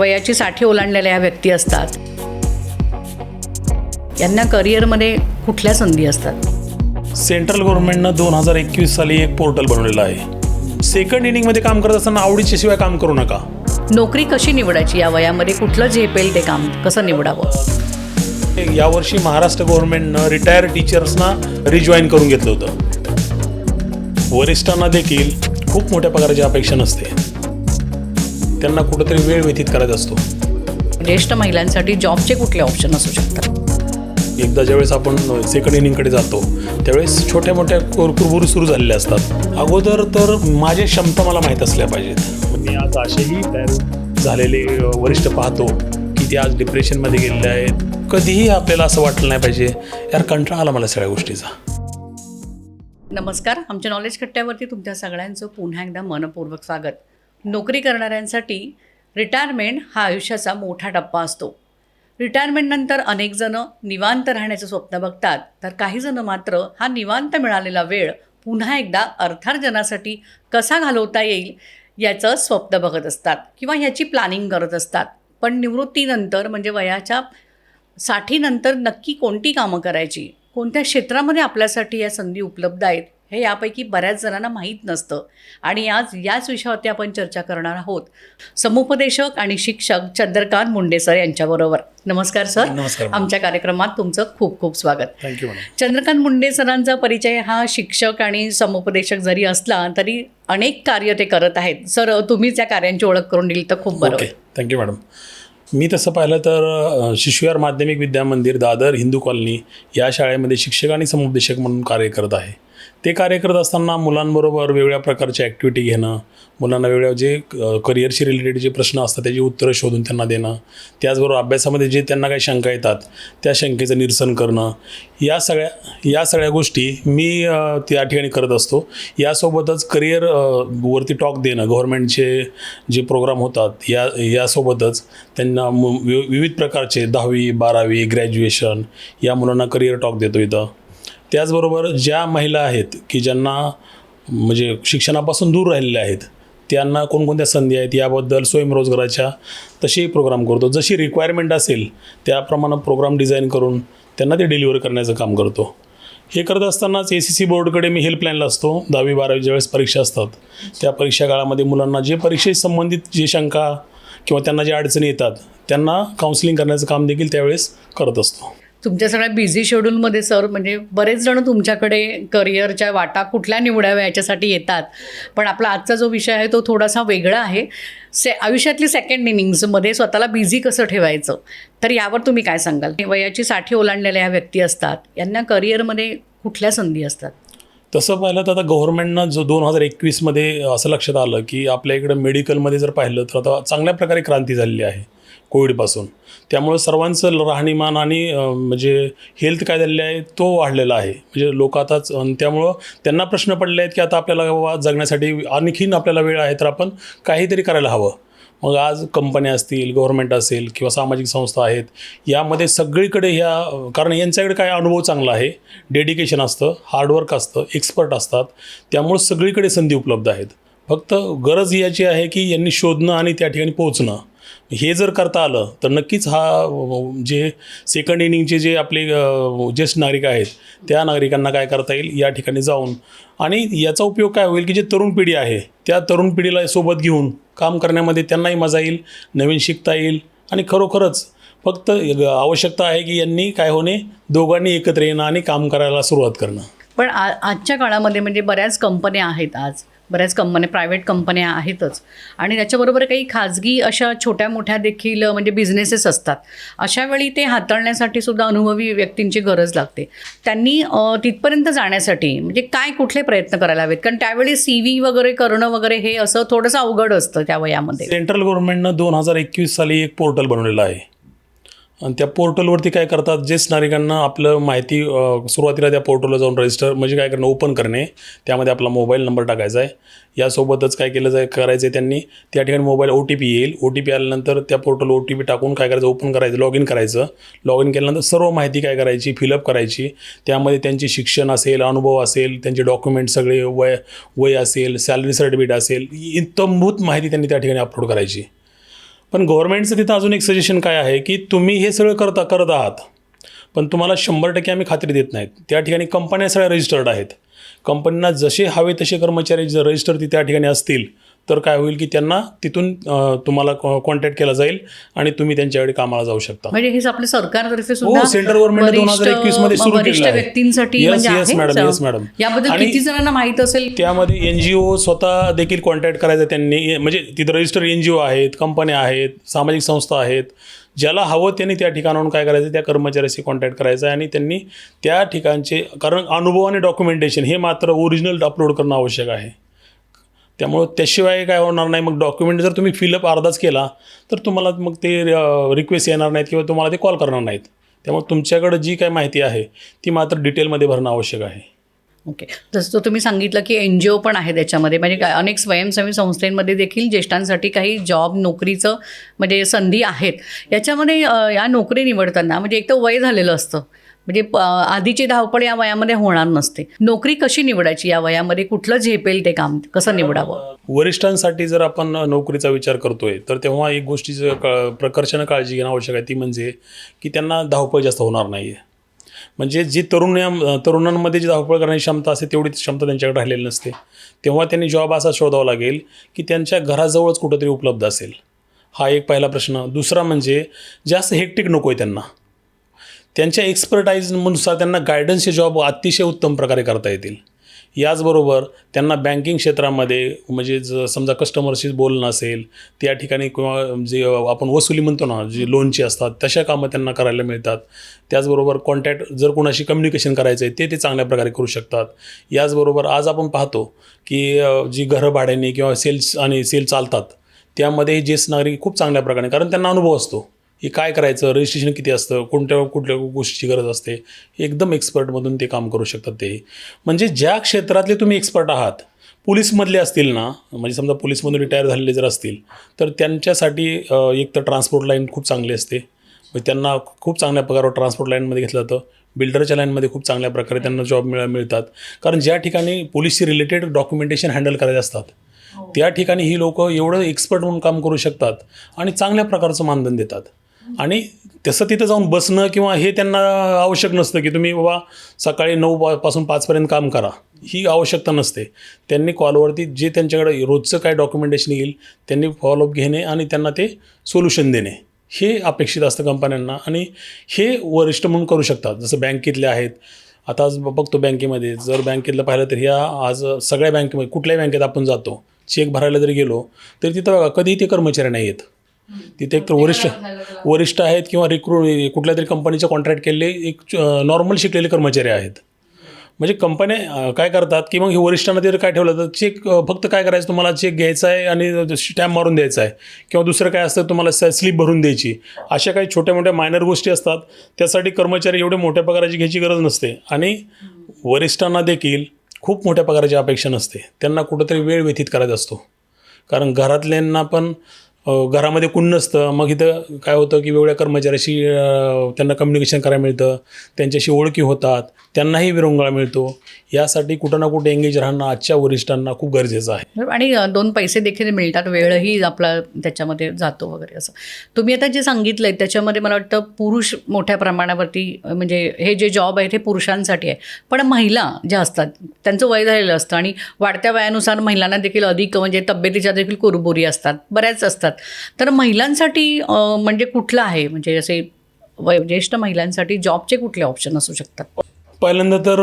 वयाची 60 ओलांडलेल्या व्यक्ती असतात, यांना करिअरमध्ये कुठल्या संधी असतात? सेंट्रल गव्हर्नमेंटनं 2021 साली एक पोर्टल बनवलेलं आहे. सेकंड इनिंगमध्ये काम करत असताना आवडीच्या शिवाय काम करू नका. नोकरी कशी निवडायची या वयामध्ये, कुठलं झेपेल ते काम कसं निवडावं? यावर्षी महाराष्ट्र गव्हर्नमेंटनं रिटायर्ड टीचर्सना रिजॉईन करून घेतलं होतं. वरिष्ठांना देखील खूप मोठ्या पगाराची अपेक्षा नसते, त्यांना कुठंतरी वेळ व्यतीत करायचा असतो. ज्येष्ठ महिलांसाठी जॉबचे कुठले ऑप्शन असू शकतात? एकदा ज्यावेळेस आपण सेकंड इनिंगकडे जातो त्यावेळेस छोट्या मोठ्या कुरबुरी सुरू झालेल्या असतात. अगोदर तर माझ्या क्षमता मला माहीत असल्या पाहिजेत. मी आज असेही तयार झालेले वरिष्ठ पाहतो की ते आज डिप्रेशनमध्ये गेलेले आहेत. कधीही आपल्याला असं वाटलं नाही पाहिजे यार कंटाळा आला मला सगळ्या गोष्टीचा. नमस्कार, आमच्या नॉलेज कट्ट्यावरती तुमच्या सगळ्यांचं पुन्हा एकदा मनपूर्वक स्वागत. नोकरी करणाऱ्यांसाठी रिटायरमेंट हा आयुष्याचा मोठा टप्पा असतो. रिटायरमेंटनंतर अनेक जण निवांत राहण्याचं स्वप्न बघतात, तर काही जण मात्र हा निवांत मिळालेला वेळ पुन्हा एकदा अर्थार्जनासाठी कसा घालवता येईल याचं स्वप्न बघत असतात किंवा ह्याची प्लॅनिंग करत असतात. पण निवृत्तीनंतर म्हणजे वयाच्या 60 नंतर नक्की कोणती कामं करायची, कोणत्या क्षेत्रामध्ये आपल्यासाठी या संधी उपलब्ध आहेत हे यापैकी बऱ्याच जणांना माहीत नसतं. आणि आज याच विषयावरती आपण चर्चा करणार आहोत समुपदेशक आणि शिक्षक चंद्रकांत मुंडे सर यांच्याबरोबर. नमस्कार सर. नमस्कार. आमच्या कार्यक्रमात तुमचं खूप खूप स्वागत. Thank you madam. चंद्रकांत मुंडे सरांचा परिचय हा शिक्षक आणि समुपदेशक जरी असला तरी अनेक कार्य ते करत आहेत. सर, तुम्हीच या कार्यांची ओळख करून दिली तर खूप बरं. Okay, thank you madam. मी तसं पाहिलं तर शिशुविहार माध्यमिक विद्यामंदिर दादर हिंदू कॉलनी या शाळेमध्ये शिक्षक आणि समुपदेशक म्हणून कार्य करत आहे. ते कार्य करत असताना मुलांबरोबर वेगवेगळ्या प्रकारच्या ॲक्टिव्हिटी घेणं, मुलांना वेगवेगळ्या जे करिअरशी रिलेटेड जे प्रश्न असतात त्याची उत्तरं शोधून त्यांना देणं, त्याचबरोबर अभ्यासामध्ये जे त्यांना काही शंका येतात त्या शंकेचं निरसन करणं, या सगळ्या गोष्टी मी त्या ठिकाणी करत असतो. यासोबतच करिअर वरती टॉक देणं, गव्हर्नमेंटचे जे प्रोग्राम होतात यासोबतच त्यांना विविध प्रकारचे 10वी 12वी ग्रॅज्युएशन या मुलांना करिअर टॉक देतो इथं. त्याचबरोबर ज्या महिला आहेत की ज्यांना म्हणजे शिक्षणापासून दूर राहिलेल्या आहेत त्यांना कोणकोणत्या संधी आहेत याबद्दल स्वयंरोजगाराच्या तसेही प्रोग्राम करतो. जशी रिक्वायरमेंट असेल त्याप्रमाणे प्रोग्राम डिझाईन करून त्यांना ते डिलिव्हर करण्याचं काम करतो. हे करत असतानाच ACC बोर्डकडे मी हेल्पलाईनला असतो. 10वी 12वी ज्यावेळेस परीक्षा असतात त्या परीक्षा काळामध्ये मुलांना जे परीक्षेशी संबंधित जे शंका किंवा त्यांना ज्या अडचणी येतात त्यांना काउन्सिलिंग करण्याचं काम देखील त्यावेळेस करत असतो. तुमच्या सगळ्या बिझी शेड्यूलमध्ये सर म्हणजे बरेच जण तुमच्याकडे करिअरच्या वाटा कुठल्या निवडाव्या याच्यासाठी येतात. पण आपला आजचा जो विषय आहे तो थोडासा वेगळा आहे. आयुष्यातली सेकंड इनिंग्समध्ये स्वतःला बिझी कसं ठेवायचं, तर यावर तुम्ही काय सांगाल? वयाची 60 ओलांडलेल्या व्यक्ती असतात, यांना करिअरमध्ये कुठल्या संधी असतात? तसं पाहिलं तर आता गव्हर्नमेंटनं जो 2021मध्ये असं लक्षात आलं की आपल्या इकडं मेडिकलमध्ये जर पाहिलं तर आता चांगल्या प्रकारे क्रांती झालेली आहे कोविडपासून. त्यामुळे सर्वांचं राहणीमान आणि म्हणजे हेल्थ काय झालेलं आहे तो वाढलेला आहे. म्हणजे लोक आताच त्यामुळं त्यांना प्रश्न पडले आहेत की आता आपल्याला बाबा जगण्यासाठी आणखीन आपल्याला वेळ आहे तर आपण काहीतरी करायला हवं. मग आज कंपन्या असतील, गव्हर्नमेंट असेल किंवा सामाजिक संस्था आहेत, यामध्ये सगळीकडे कारण यांच्याकडे काय अनुभव चांगला आहे, डेडिकेशन असतं, हार्डवर्क असतं, एक्सपर्ट असतात, त्यामुळे सगळीकडे संधी उपलब्ध आहेत. फक्त गरज याची आहे की यांनी शोधणं आणि त्या ठिकाणी पोहोचणं. हे जर करता आलं तर नक्कीच जे सेकंड इनिंगचे जे आपले ज्येष्ठ नागरिक आहेत त्या नागरिकांना काय करता येईल या ठिकाणी जाऊन, आणि याचा उपयोग काय होईल की जे तरुण पिढी आहे त्या तरुण पिढीला सोबत घेऊन काम करण्यामध्ये त्यांनाही मजा येईल, नवीन शिकता येईल. आणि खरोखरच फक्त आवश्यकता आहे की यांनी काय होणे, दोघांनी एकत्र येणं आणि काम करायला सुरुवात करणं. पण आजच्या काळामध्ये म्हणजे बऱ्याच कंपन्या आहेत, आज बऱ्याच कंपन्या प्रायव्हेट कंपन्या आहेतच, आणि त्याच्याबरोबर काही खाजगी अशा छोट्या मोठ्या देखील म्हणजे बिझनेसेस असतात. अशा वेळी ते हाताळण्यासाठी सुद्धा अनुभवी व्यक्तींची गरज लागते. त्यांनी तिथपर्यंत जाण्यासाठी म्हणजे काय कुठले प्रयत्न करायला हवेत? कारण त्यावेळी CV वगैरे करणं वगैरे हे असं थोडंसं अवघड असतं त्या वयामध्ये. सेंट्रल गव्हर्नमेंटनं 2021 साली एक पोर्टल बनवलेलं आहे आणि त्या पोर्टलवरती काय करतात, ज्येष्ठ नागरिकांना आपलं माहिती सुरुवातीला त्या पोर्टलला जाऊन रजिस्टर म्हणजे काय करणं, ओपन करणे, त्यामध्ये आपला मोबाईल नंबर टाकायचा आहे. यासोबतच काय करायचं आहे त्यांनी त्या ठिकाणी मोबाईल OTP येईल. OTP आल्यानंतर त्या पोर्टल OTP टाकून काय करायचं, ओपन करायचं, लॉग इन करायचं. लॉग इन केल्यानंतर सर्व माहिती काय करायची, फिलअप करायची. त्यामध्ये त्यांचे शिक्षण असेल, अनुभव असेल, त्यांचे डॉक्युमेंट सगळे, वय असेल, सॅलरी सर्टिफिकेट असेल, इत्थंभूत माहिती त्यांनी त्या ठिकाणी अपलोड करायची. पण गव्हर्नमेंटचं तिथं अजून एक सजेशन काय आहे की तुम्ही हे सगळं करत आहात, पण तुम्हाला 100% आम्ही खात्री देत नाहीत. त्या ठिकाणी कंपन्या सगळ्या रजिस्टर्ड आहेत. कंपन्यांना जसे हवे तसे कर्मचारी जर रजिस्टर त्या ठिकाणी असतील तर काय होईल की त्यांना तिथून तुम्हाला कॉन्टॅक्ट केला जाईल आणि तुम्ही त्यांच्याकडे कामाला जाऊ शकता. म्हणजे हेच आपल्या सरकारतर्फे सुद्धा सेंट्रल गव्हर्नमेंट 2021 मध्ये सुरू केलं वरिष्ठ आहे. व्यक्तींसाठी म्हणजे येस आहे मॅडम, असं? Yes madam. याबद्दल आणि किती जणांना माहित असेल? त्यामध्ये NGO स्वतः देखील कॉन्टॅक्ट करायचा त्यांनी, म्हणजे तिथं रजिस्टर NGO आहेत, कंपन्या आहेत, सामाजिक संस्था आहेत. ज्याला हवं त्यांनी त्या ठिकाणाहून काय करायचं, त्या कर्मचाऱ्याशी कॉन्टॅक्ट करायचा आहे आणि त्यांनी त्या ठिकाणचे, कारण अनुभव आणि डॉक्युमेंटेशन हे मात्र ओरिजिनल अपलोड करणं आवश्यक आहे. त्यामुळं त्याशिवाय काय होणार नाही. मग डॉक्युमेंट जर तुम्ही फिलअप अर्धाच केला तर तुम्हाला मग ते रिक्वेस्ट येणार नाहीत किंवा तुम्हाला ते कॉल करणार नाहीत. त्यामुळे तुमच्याकडं जी काय माहिती आहे ती मात्र डिटेलमध्ये भरणं आवश्यक आहे. ओके. जसं तुम्ही सांगितलं की NGO पण आहे त्याच्यामध्ये, म्हणजे अनेक स्वयंसेवी संस्थांमध्ये देखील ज्येष्ठांसाठी काही जॉब नोकरीचं म्हणजे संधी आहेत. याच्यामध्ये या नोकरी निवडताना म्हणजे एक तर वय झालेलं असतं, म्हणजे आधीची धावपळ या वयामध्ये होणार नसते. नोकरी कशी निवडायची या वयामध्ये, कुठलं झेपेल ते काम कसं निवडावं? वरिष्ठांसाठी जर आपण नोकरीचा विचार करतोय तर तेव्हा एक गोष्टीचं प्रकर्षानं काळजी घेणं आवश्यक आहे, ती म्हणजे की त्यांना धावपळ जास्त होणार नाही आहे. म्हणजे जी तरुणांमध्ये जी धावपळ करण्याची क्षमता असते तेवढी क्षमता त्यांच्याकडे राहिलेली नसते. तेव्हा त्यांनी जॉब असा शोधावा लागेल की त्यांच्या घराजवळच कुठंतरी उपलब्ध असेल. हा एक पहिला प्रश्न. दुसरा म्हणजे जास्त हेक्टिक नको आहे त्यांना. त्यांच्या एक्सपर्टाईजनुसार त्यांना गायडन्सचे जॉब अतिशय उत्तम प्रकारे करता येतील. याचबरोबर त्यांना बँकिंग क्षेत्रामध्ये म्हणजे समजा कस्टमरशी बोलणं असेल त्या ठिकाणी, किंवा जे आपण वसुली म्हणतो ना, जे लोनची असतात तशा कामं त्यांना करायला मिळतात. त्याचबरोबर कॉन्टॅक्ट जर कोणाशी कम्युनिकेशन करायचं आहे ते चांगल्या प्रकारे करू शकतात. याचबरोबर आज आपण पाहतो की जी घरं भाड्याने किंवा सेल चालतात त्यामध्ये ज्येष्ठ नागरिक खूप चांगल्या प्रकारे, कारण त्यांना अनुभव असतो हे काय करायचं, रजिस्ट्रेशन किती असतं, कुठल्या गोष्टीची गरज असते, एकदम एक्सपर्टमधून ते काम करू शकतात. ते म्हणजे ज्या क्षेत्रातले तुम्ही एक्सपर्ट आहात, पोलीसमधले असतील ना, म्हणजे समजा पोलीसमधून रिटायर झालेले जर असतील तर त्यांच्यासाठी एक तर ट्रान्सपोर्ट लाईन खूप चांगली असते. त्यांना खूप चांगल्या प्रकारे ट्रान्सपोर्ट लाईनमध्ये घेतलं जातं. बिल्डरच्या लाईनमध्ये खूप चांगल्या प्रकारे त्यांना जॉब मिळतात. कारण ज्या ठिकाणी पोलीसशी रिलेटेड डॉक्युमेंटेशन हँडल करायचे असतात त्या ठिकाणी ही लोक एवढं एक्सपर्ट म्हणून काम करू शकतात आणि चांगल्या प्रकारचं मानधन देतात. आणि तसं तिथं जाऊन बसणं किंवा हे त्यांना आवश्यक नसतं की तुम्ही बाबा सकाळी 9 पासून 5 पर्यंत काम करा, ही आवश्यकता नसते. त्यांनी कॉलवरती जे त्यांच्याकडे रोजचं काय डॉक्युमेंटेशन येईल त्यांनी फॉलोअप घेणे आणि त्यांना ते सोल्युशन देणे हे अपेक्षित असतं कंपन्यांना. आणि हे वरिष्ठ म्हणून करू शकतात. जसं बँकेतले आहेत, आता आज बघतो बँकेमध्ये जर बँकेतलं पाहिलं तर ह्या आज सगळ्या बँकेमध्ये कुठल्याही बँकेत आपण जातो, चेक भरायला जरी गेलो तरी तिथं कधीही ते कर्मचारी नाही आहेत. तिथे एक तर वरिष्ठ आहेत किंवा कुठल्या तरी कंपनीचे कॉन्ट्रॅक्ट केलेले एक नॉर्मल शिकलेले कर्मचारी आहेत. म्हणजे कंपन्या काय करतात की मग हे वरिष्ठांना जर काय ठेवलं तर चेक फक्त काय करायचं, तुम्हाला चेक घ्यायचा आहे आणि स्टॅम्प मारून द्यायचा आहे, किंवा दुसरं काय असतं तुम्हाला स्लिप भरून द्यायची. अशा काही छोट्या मोठ्या मायनर गोष्टी असतात. त्यासाठी कर्मचारी एवढे मोठ्या पगाराची घ्यायची गरज नसते. आणि वरिष्ठांना देखील खूप मोठ्या पगाराची अपेक्षा नसते. त्यांना कुठंतरी वेळ व्यतीत करायचा असतो. कारण घरातल्यांना पण घरामध्ये कोण नसतं, मग इथं काय होतं की वेगवेगळ्या कर्मचाऱ्याशी त्यांना कम्युनिकेशन करायला मिळतं, त्यांच्याशी ओळखी होतात, त्यांनाही विरंगुळा मिळतो. यासाठी कुठं ना कुठे एंगेज राहणं आजच्या वरिष्ठांना खूप गरजेचं आहे. आणि 2 पैसे देखील मिळतात, वेळही आपला त्याच्यामध्ये जातो वगैरे असं. तुम्ही आता जे सांगितलं आहे त्याच्यामध्ये मला वाटतं पुरुष मोठ्या प्रमाणावरती, म्हणजे हे जे जॉब आहे ते पुरुषांसाठी आहे. पण महिला ज्या असतात त्यांचं वय झालेलं असतं आणि वाढत्या वयानुसार महिलांना देखील अधिक म्हणजे तब्येतीच्या देखील कुरबुरी असतात, बऱ्याच असतात. तर महिलांसाठी म्हणजे कुठलं आहे, म्हणजे असे ज्येष्ठ महिलांसाठी जॉबचे कुठले ऑप्शन असू शकतात? पहिल्यांदा तर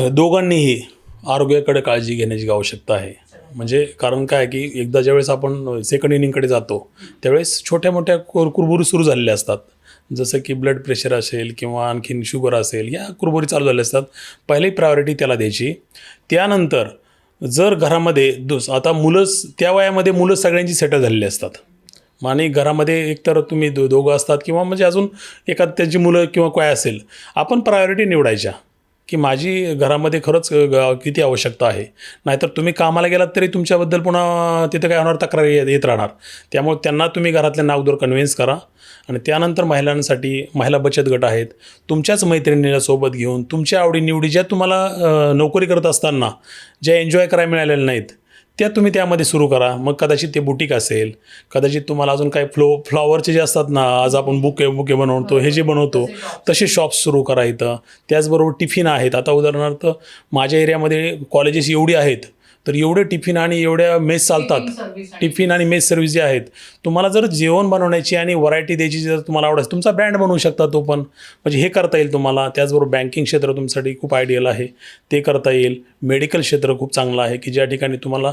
दोघांनीही आरोग्याकडे काळजी घेण्याची आवश्यकता आहे. म्हणजे कारण काय की एकदा ज्यावेळेस आपण सेकंड इनिंगकडे जातो त्यावेळेस छोट्या मोठ्या कुरबुरी सुरू झालेल्या असतात. जसं की ब्लड प्रेशर असेल किंवा आणखीन शुगर असेल, या कुरबुरी चालू झाल्या असतात. पहिली प्रायोरिटी त्याला द्यायची. त्यानंतर जर घरामध्ये आता त्या वयामध्ये मुलं सगळ्यांची सेटल झालेली असतात. आणि घरामध्ये एकतर तुम्ही दोघं असतात किंवा म्हणजे अजून एखाद त्यांची मुलं किंवा काय असेल, आपण प्रायोरिटी निवडायच्या की माझी घरामध्ये खरंच किती आवश्यकता आहे. नाहीतर तुम्ही कामाला गेलात तरी तुमच्याबद्दल पुन्हा तिथं काय होणार, तक्रारी येत राहणार. त्यामुळे त्यांना तुम्ही घरातल्या नागदोर कन्व्हिन्स करा. आणि त्यानंतर महिलांसाठी महिला बचत गट आहेत, तुमच्याच मैत्रिणीला सोबत घेऊन तुमच्या आवडीनिवडी ज्या तुम्हाला नोकरी करत असताना ज्या एन्जॉय करायला मिळालेल्या नाहीत त्या तुम्ही त्यामध्ये सुरू करा. मग कदाचित ते बुटीक असेल, कदाचित तुम्हाला अजून काही फ्लॉवरचे जे असतात ना, आज आपण बुके बनवतो, हे जे बनवतो तसे शॉप्स सुरू करा इथं. त्याचबरोबर टिफिन आहेत. आता उदाहरणार्थ माझ्या एरियामध्ये कॉलेजेस एवढी आहेत, तर एवढे टिफिन आणि एवढ्या मेस चालतात. टिफिन आणि मेस सर्व्हिस जे आहेत, तुम्हाला जर जेवण बनवण्याची आणि व्हरायटी द्यायची जर तुम्हाला आवड असेल, तुमचा ब्रँड बनवू शकता तो पण, म्हणजे हे करता येईल तुम्हाला. त्याचबरोबर बँकिंग क्षेत्र तुमच्यासाठी खूप आयडियल आहे, ते करता येईल. मेडिकल क्षेत्र खूप चांगलं आहे की ज्या ठिकाणी तुम्हाला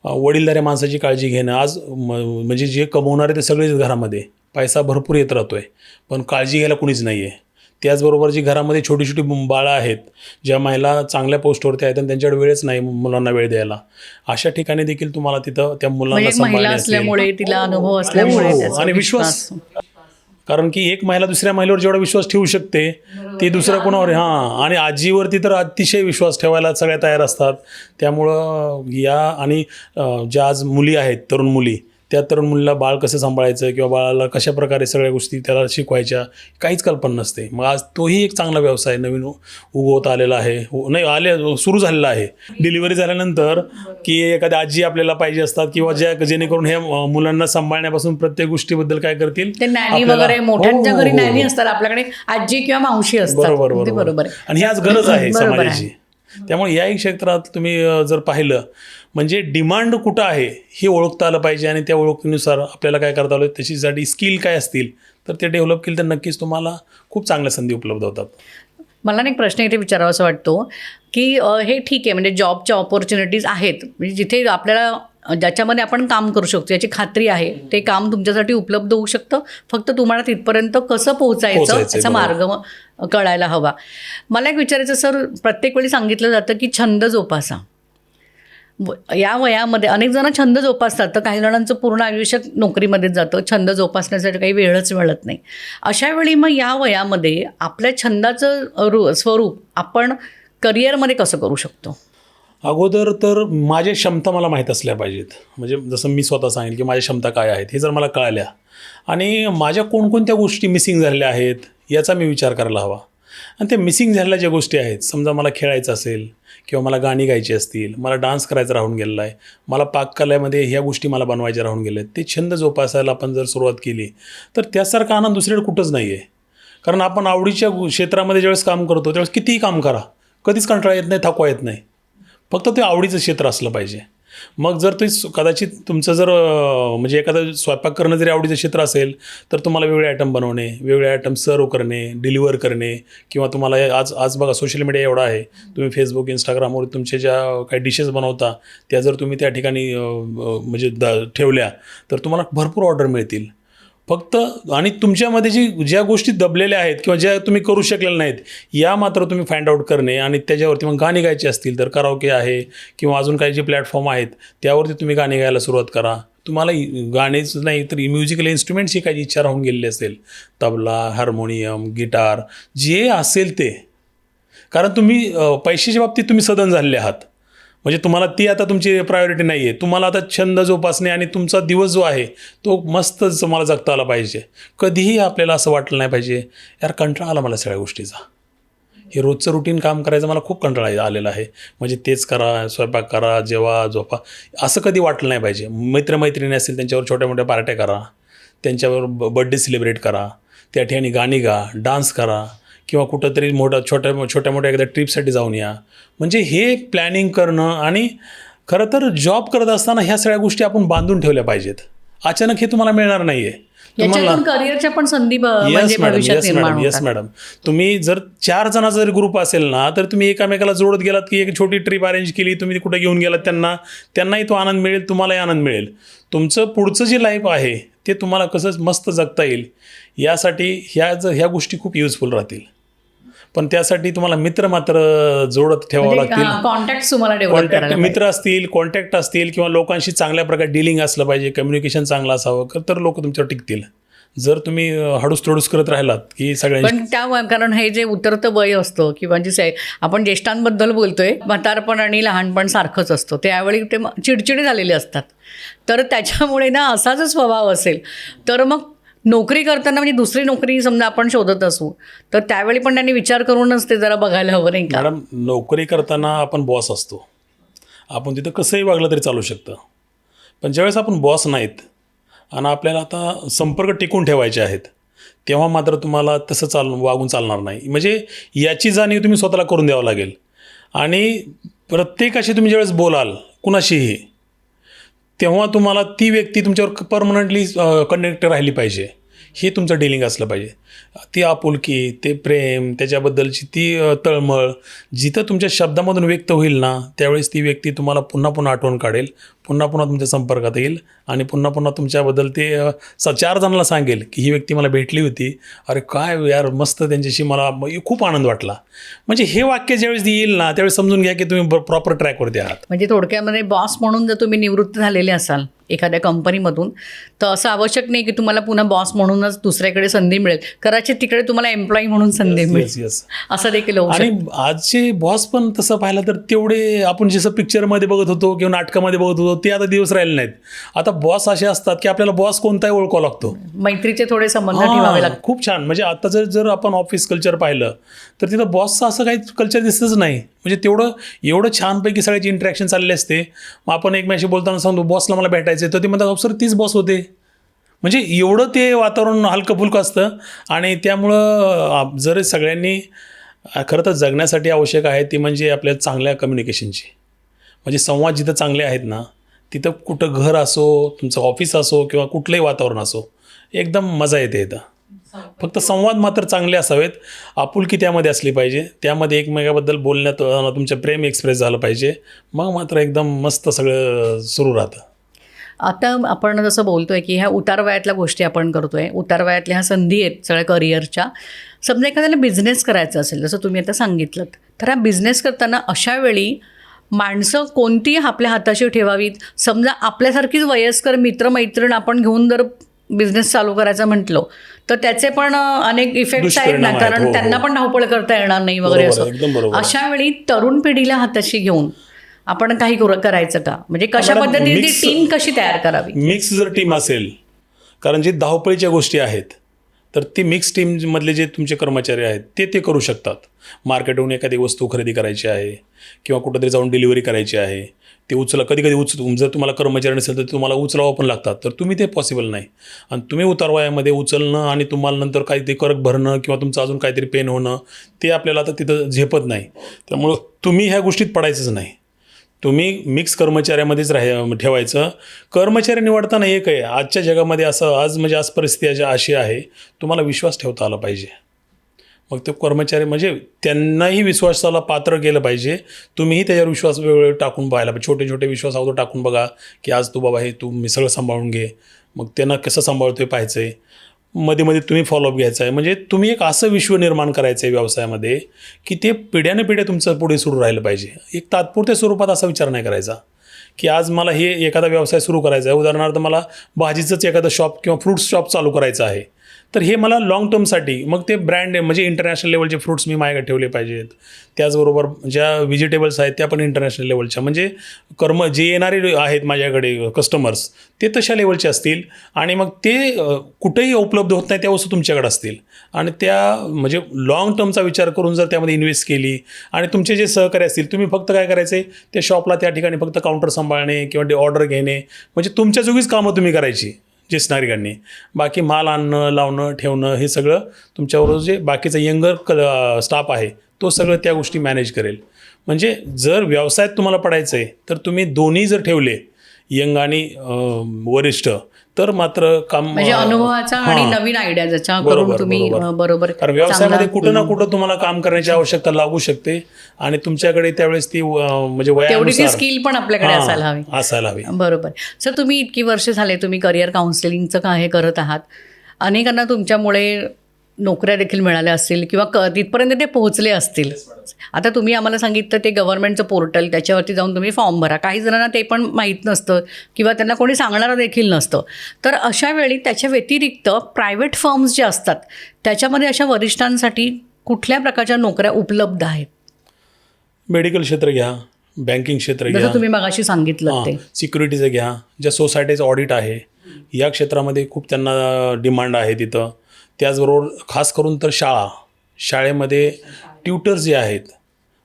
वडीलधाऱ्या माणसाची काळजी घेणं. आज म्हणजे जे कमवणारे ते सगळेच घरामध्ये पैसा भरपूर येत राहतो आहे, पण काळजी घ्यायला कुणीच नाही आहे. त्याचबरोबर जी घरामध्ये छोटी छोटी बाळं आहेत, ज्या महिला चांगल्या पोस्टवरती आहेत आणि त्यांच्याकडे वेळच नाही मुलांना वेळ द्यायला, अशा ठिकाणी देखील तुम्हाला तिथं त्या मुलांना महिला सांभाळणे असेल. असल्यामुळे तिला अनुभव असल्यामुळे हो, त्याचा आणि विश्वास. कारण की एक महिला दुसऱ्या महिलेवर जेवढा विश्वास ठेवू शकते ती दुसऱ्या कोणावर, हां, आणि आजीवरती तर अतिशय विश्वास ठेवायला सगळ्या तयार असतात. त्यामुळं या आणि ज्या आज मुली आहेत, तरुण मुली, त्या तरुण मुलीला बाळ कसं सांभाळायचं किंवा बाळाला कशा प्रकारे सगळ्या गोष्टी त्याला शिकवायच्या काहीच कल्पना नसते. मग आज तोही एक चांगला व्यवसाय नवीन उगवत आलेला आहे, सुरू झालेला आहे. डिलिव्हरी झाल्यानंतर की एखाद्या आजी आपल्याला पाहिजे असतात किंवा जेणेकरून ह्या मुलांना सांभाळण्यापासून प्रत्येक गोष्टीबद्दल काय करतील, ते नॅनी वगैरे मोठ्यांच्या घरी नॅनी असतात, आपल्याकडे आजी किंवा मावशी असतात. बरोबर आहे. आणि ही आज गरज आहे समाजाची. त्यामुळे याही क्षेत्रात तुम्ही जर पाहिलं म्हणजे डिमांड कुठं आहे हे ओळखता आलं पाहिजे आणि त्या ओळखीनुसार आपल्याला काय करता आलं, त्याच्यासाठी स्किल काय असतील तर ते डेव्हलप केलं तर नक्कीच तुम्हाला खूप चांगल्या संधी उपलब्ध होतात. मला एक प्रश्न इथे विचारावासा वाटतो की हे ठीक आहे, म्हणजे जॉबच्या ऑपॉर्च्युनिटीज आहेत, म्हणजे जिथे आपल्याला ज्याच्यामध्ये आपण काम करू शकतो याची खात्री आहे, ते काम तुमच्यासाठी उपलब्ध होऊ शकतं. फक्त तुम्हाला तिथपर्यंत कसं पोहोचायचं याचा मार्ग कळायला हवा. मला एक विचारायचं सर, प्रत्येक वेळी सांगितलं जातं की छंद जोपासा. या वयामध्ये अनेक जण छंद जोपासतात, तर काही जणांचं पूर्ण आयुष्य नोकरीमध्येच जातं, छंद जोपासण्यासाठी काही वेळच मिळत नाही. अशा वेळी मग या वयामध्ये आपल्या छंदाचं स्वरूप आपण करिअरमध्ये कसं करू शकतो? अगोदर तर माझ्या क्षमता मला माहीत असल्या पाहिजेत. म्हणजे जसं मी स्वतः सांगेल की माझ्या क्षमता काय आहेत हे जर मला कळल्या आणि माझ्या कोणकोणत्या गोष्टी मिसिंग झालेल्या आहेत याचा मी विचार करायला हवा. आणि त्या मिसिंग झालेल्या ज्या गोष्टी आहेत, समजा मला खेळायचं असेल किंवा मला गाणी गायची असतील, मला डान्स करायचा राहून गेलेला आहे, मला पाककलेमध्ये ह्या गोष्टी मला बनवायच्या राहून गेल्या आहेत, ते छंद जोपासायला आपण जर सुरुवात केली तर त्यासारखा आनंद दुसरीकडे कुठंच नाही आहे. कारण आपण आवडीच्या क्षेत्रामध्ये ज्यावेळेस काम करतो त्यावेळेस कितीही काम करा, कधीच कंटाळा येत नाही, थकवा येत नाही. फक्त ते आवडीचं क्षेत्र असलं पाहिजे. मग जर ते कदाचित तुमचं जर म्हणजे एखादं स्वयंपाक करणं जरी आवडीचं क्षेत्र असेल तर तुम्हाला वेगळे आयटम बनवणे, वेगळे आयटम सर्व करणे, डिलिव्हर करणे, किंवा तुम्हाला आज बघा सोशल मीडिया एवढा आहे, तुम्ही फेसबुक, इंस्टाग्रामवर तुमच्या ज्या काही डिशेस बनवता त्या जर तुम्ही त्या ठिकाणी म्हणजे ठेवल्या तर तुम्हाला भरपूर ऑर्डर मिळतील. फक्त आणि तुमच्यामध्ये ज्या गोष्टी दबलेल्या आहेत किंवा ज्या तुम्ही करू शकलेल्या नाहीत या मात्र तुम्ही फाइंड आउट करणे आणि त्याच्यावरती मग गाणी गायची असतील तर कराओके आहे किंवा अजून काही जे प्लॅटफॉर्म आहेत त्यावरती तुम्ही गाणी गायला सुरुवात करा. तुम्हाला गाणेच नाही तर म्युझिकल इन्स्ट्रुमेंट्स शिकायची इच्छा राहून गेलेली असेल, तबला, हार्मोनियम, गिटार, जे असेल ते. कारण तुम्ही पैशाच्या बाबतीत तुम्ही सधन झालेले आहात, म्हणजे तुम्हाला ती आता तुमची प्रायोरिटी नाही आहे. तुम्हाला आता छंद जोपासणे आणि तुमचा दिवस जो आहे तो मस्त तुम्हाला जगता आला पाहिजे. कधीही आपल्याला असं वाटलं नाही पाहिजे यार कंटाळा आला मला सगळ्या गोष्टीचा, हे रोजचं रुटीन काम करायचं मला खूप कंटाळा आलेला आहे, म्हणजे तेच करा, स्वयंपाक करा, जेवा, झोपा, असं कधी वाटलं नाही पाहिजे. मित्रमैत्रिणी असतील त्यांच्यावर छोट्या मोठ्या पार्ट्या करा, त्यांच्यावर बड्डे सेलिब्रेट करा, त्या ठिकाणी गाणी गा, डान्स करा किंवा कुठंतरी छोट्या मोठ्या एकदा ट्रिपसाठी जाऊन या. म्हणजे हे प्लॅनिंग करणं. आणि खरं तर जॉब करत असताना ह्या सगळ्या गोष्टी आपण बांधून ठेवल्या पाहिजेत. अचानक हे तुम्हाला मिळणार नाही आहे. याच्यातून करिअरच्या पण संधी येस मॅडम. तुम्ही जर 4 जणांचा जर ग्रुप असेल ना तर तुम्ही एकामेकाला जोडत गेलात की एक छोटी ट्रिप अरेंज केली, तुम्ही कुठे घेऊन गेलात त्यांनाही तो आनंद मिळेल, तुम्हालाही आनंद मिळेल. तुमचं पुढचं जे लाईफ आहे ते तुम्हाला कसं मस्त जगता येईल यासाठी ह्या गोष्टी खूप युजफुल राहतील. पण त्यासाठी तुम्हाला मित्र मात्र जोडत ठेवावं लागतील. कॉन्टॅक्ट तुम्हाला डेव्हलप करायला मित्र असतील, कॉन्टॅक्ट असतील किंवा लोकांशी चांगल्या प्रकारे डीलिंग असलं पाहिजे, कम्युनिकेशन चांगलं असावं तर लोक तुमच्यावर टिकतील. जर तुम्ही हडूस थोडूस करत राहिलात की सगळ्यांनी. पण कारण हे जे उतरतं वय असतं किंवा जे आपण ज्येष्ठांबद्दल बोलतोय, म्हातारपण आणि लहानपण सारखंच असतं, त्यावेळी ते चिडचिडे झालेले असतात. तर त्याच्यामुळे ना असा जर स्वभाव असेल तर मग नोकरी करताना म्हणजे दुसरी नोकरी समजा आपण शोधत असू तर त्यावेळी पण त्यांनी विचार करूनच ते जरा बघायला हवं, नाही का? मॅडम, नोकरी करताना आपण बॉस असतो आपण तिथं कसंही वागलं तरी चालू शकतं. पण ज्यावेळेस आपण बॉस नाहीत आणि आपल्याला आता संपर्क टिकून ठेवायचे आहेत, तेव्हा मात्र तुम्हाला तसं वागून चालणार नाही. म्हणजे याची जाणीव तुम्ही स्वतःला करून द्यावं लागेल. आणि प्रत्येकाशी तुम्ही ज्यावेळेस बोलाल कुणाशीही, तेव्हा तुम्हाला ती व्यक्ती तुमच्यावर परमनंटली कनेक्ट राहिली पाहिजे. हे तुमचं डिलिंग असलं पाहिजे. ती आपुलकी, ते प्रेम, त्याच्याबद्दलची ती तळमळ जिथं तुमच्या शब्दामधून व्यक्त होईल ना, त्यावेळेस ती व्यक्ती तुम्हाला पुन्हा पुन्हा आठवण काढेल, पुन्हा पुन्हा तुमच्या संपर्कात येईल आणि पुन्हा पुन्हा तुमच्याबद्दल ते 4 जणांना सांगेल की ही व्यक्ती मला भेटली होती, अरे काय यार मस्त, त्यांच्याशी मला खूप आनंद वाटला. म्हणजे हे वाक्य ज्यावेळेस येईल ना, त्यावेळेस समजून घ्या की तुम्ही प्रॉपर ट्रॅकवरती आहात. म्हणजे थोडक्यामध्ये बॉस म्हणून जर तुम्ही निवृत्त झालेले असाल एखाद्या कंपनीमधून, तर असं आवश्यक नाही की तुम्हाला पुन्हा बॉस म्हणूनच दुसऱ्याकडे संधी मिळेल. कदाचित तिकडे तुम्हाला एम्प्लॉई म्हणून संधी मिळेल. येस. असं देखील होऊ आणि शकतं. आजचे बॉस पण तसं पाहिलं तर तेवढे आपण जसं पिक्चरमध्ये बघत होतो किंवा नाटकामध्ये बघत होतो ते आता दिवस राहिले नाहीत. आता बॉस असे असतात की आपल्याला बॉस कोणताही ओळखावा लागतो. मैत्रीचे थोडे संबंध ठेवावे लागतात. खूप छान. म्हणजे आता जर आपण ऑफिस कल्चर पाहिलं तर तिथं बॉसचं असं काही कल्चर दिसतच नाही. म्हणजे एवढं छानपैकी सगळ्याची इंटरॅक्शन चालले असते. मग आपण एकमेकाशी बोलताना सांगतो बॉसला मला भेटायचं, तर ते म्हणतात सर तीच बॉस होते. म्हणजे एवढं ते वातावरण हलकं फुलकं असतं. आणि त्यामुळं जर सगळ्यांनी खरं तर जगण्यासाठी आवश्यक आहे ती म्हणजे आपल्या चांगल्या कम्युनिकेशनची. म्हणजे संवाद जिथं चांगले आहेत ना, तिथं कुठं घर असो, तुमचं ऑफिस असो किंवा कुठलंही वातावरण असो, एकदम मजा येते इथं. फक्त संवाद मात्र चांगले असावेत, आपुलकी त्यामध्ये असली पाहिजे, त्यामध्ये एकमेकाबद्दल बोलण्यात तुमचं प्रेम एक्सप्रेस झालं पाहिजे, मग मात्र एकदम मस्त सगळं सुरू राहतं. आता आपण जसं बोलतोय की ह्या उतार वयातल्या गोष्टी आपण करतोय, उतार वयातल्या ह्या संधी आहेत सगळ्या करिअरच्या. समजा एखाद्याला बिझनेस करायचा असेल, जसं तुम्ही आता सांगितलं, तर हा बिझनेस करताना अशा वेळी माणसं कोणती आपल्या हाताशी ठेवावीत? समजा आपल्यासारखीच वयस्कर मित्रमैत्रीण आपण घेऊन जर बिझनेस चालू करायचं म्हटलं तर त्याचे पण अनेक इफेक्ट्स आहेत ना, दुष्परिणाम आहेत. कारण हो. त्यांना पण धावपळ करता येणार नाही वगैरे. बरोबर आहे, एकदम असं बरोबर आहे. अशा वेळी तरुण पिढीला हाताशी घेऊन आपण काही करायचं का? म्हणजे कशा मॅडम, पद्धतीने ती mix- टीम कशी तयार करावी? मिक्स जर टीम असेल, कारण जे धावपळीच्या गोष्टी आहेत तर ती मिक्स टीममधले जे तुमचे कर्मचारी आहेत ते करू शकतात. मार्केटहून एखादी वस्तू खरेदी करायची आहे किंवा कुठंतरी जाऊन डिलिव्हरी करायची आहे, ते कधी जर तुम्हाला कर्मचारी नसेल तर तुम्हाला उचलावं पण लागतात, तर तुम्ही ते पॉसिबल नाही. आणि तुम्ही उतारवयामध्ये उचलणं आणि तुम्हाला नंतर काहीतरी करक भरणं किंवा तुमचं अजून काहीतरी पेन होणं, ते आपल्याला आता तिथं झेपत नाही. त्यामुळं तुम्ही ह्या गोष्टीत पडायचंच नाही. तुम्ही मिक्स कर्मचाऱ्यामध्येच ठेवायचं. कर्मचारी निवडताना एक आहे, आजच्या जगामध्ये म्हणजे आज परिस्थिती अशी आहे, तुम्हाला विश्वास ठेवता आला पाहिजे. मग ते कर्मचारी म्हणजे त्यांनाही विश्वासाला पात्र केलं पाहिजे. तुम्हीही त्याच्यावर विश्वास वेळोवेळी टाकून पाहायला पाहिजे. छोटे छोटे विश्वास अगोदर टाकून बघा की आज तू बाबा हे तू मी सगळं सांभाळून घे. मग त्यांना कसं सांभाळतोय पाहायचं आहे. मध्ये मध्ये तुम्ही फॉलोअप घ्यायचा आहे. म्हणजे तुम्ही एक असं विश्व निर्माण करायचं आहे व्यवसायामध्ये की ते पिढ्याने तुमचं पुढे सुरू राहिलं पाहिजे. एक तात्पुरत्या स्वरूपात असा विचार नाही करायचा की आज मला हे एखादा व्यवसाय सुरू करायचा आहे. उदाहरणार्थ मला भाजीचंच एखादं शॉप किंवा फ्रूट्स शॉप चालू करायचं आहे, तर हे मला लाँग टर्मसाठी मग ते ब्रँड म्हणजे इंटरनॅशनल लेवलचे फ्रूट्स मी माझ्याकडे ठेवले पाहिजेत. त्याचबरोबर ज्या व्हेजिटेबल्स आहेत त्या पण इंटरनॅशनल लेवलच्या, म्हणजे जे येणारे आहेत माझ्याकडे कस्टमर्स ते तशा लेवलचे असतील आणि मग ते कुठेही उपलब्ध होत नाही त्या वस्तू तुमच्याकडे असतील. आणि त्या म्हणजे लाँग टर्मचा विचार करून जर त्यामध्ये इन्व्हेस्ट केली आणि तुमचे जे सहकारी असतील, तुम्ही फक्त काय करायचं आहे, त्या शॉपला त्या ठिकाणी फक्त काउंटर सांभाळणे किंवा ऑर्डर घेणे, म्हणजे तुमच्या जोगीच कामं तुम्ही करायची ज्येष्ठ नागरिकांनी. बाकी माल आणणं, लावणं, ठेवणं हे सगळं तुमच्याबरोबर जे बाकीचा यंगर स्टाफ आहे तो सगळं त्या गोष्टी मॅनेज करेल. म्हणजे जर व्यवसायात तुम्हाला पडायचं आहे तर तुम्ही दोन्ही जर ठेवले, यंग आणि वरिष्ठ, तर मात्र काम म्हणजे अनुभवाचा आणि नवीन आयडिया ज्याच्या करून तुम्ही बरोबर. कारण व्यवसायामध्ये कुठं ना कुठं तुम्हाला काम करण्याची आवश्यकता लागू शकते आणि तुमच्याकडे त्यावेळेस ती म्हणजे तेवढी ती स्किल पण आपल्याकडे असायला हवी. बरोबर. सर, तुम्ही इतकी वर्ष झाले तुम्ही करिअर काउन्सिलिंगचं काय करत आहात. अनेकांना तुमच्यामुळे नोकऱ्या देखील मिळाल्या असतील किंवा तिथपर्यंत ते पोहोचले असतील. आता तुम्ही आम्हाला सांगितलं ते गव्हर्नमेंटचं पोर्टल, त्याच्यावरती जाऊन तुम्ही फॉर्म भरा. काही जणांना ते पण माहीत नसतं किंवा त्यांना कोणी सांगणारं देखील नसतं. तर अशा वेळी त्याच्या व्यतिरिक्त प्रायव्हेट फर्म्स जे असतात त्याच्यामध्ये अशा वरिष्ठांसाठी कुठल्या प्रकारच्या नोकऱ्या उपलब्ध आहेत? मेडिकल क्षेत्र घ्या, बँकिंग क्षेत्र घ्या, जसं तुम्ही मगाशी सांगितलं ते सिक्युरिटीचं घ्या, ज्या सोसायटीचं ऑडिट आहे या क्षेत्रामध्ये खूप त्यांना डिमांड आहे तिथं. त्याचबरोबर खास करून तर शाळेमध्ये ट्युटर्स जे आहेत,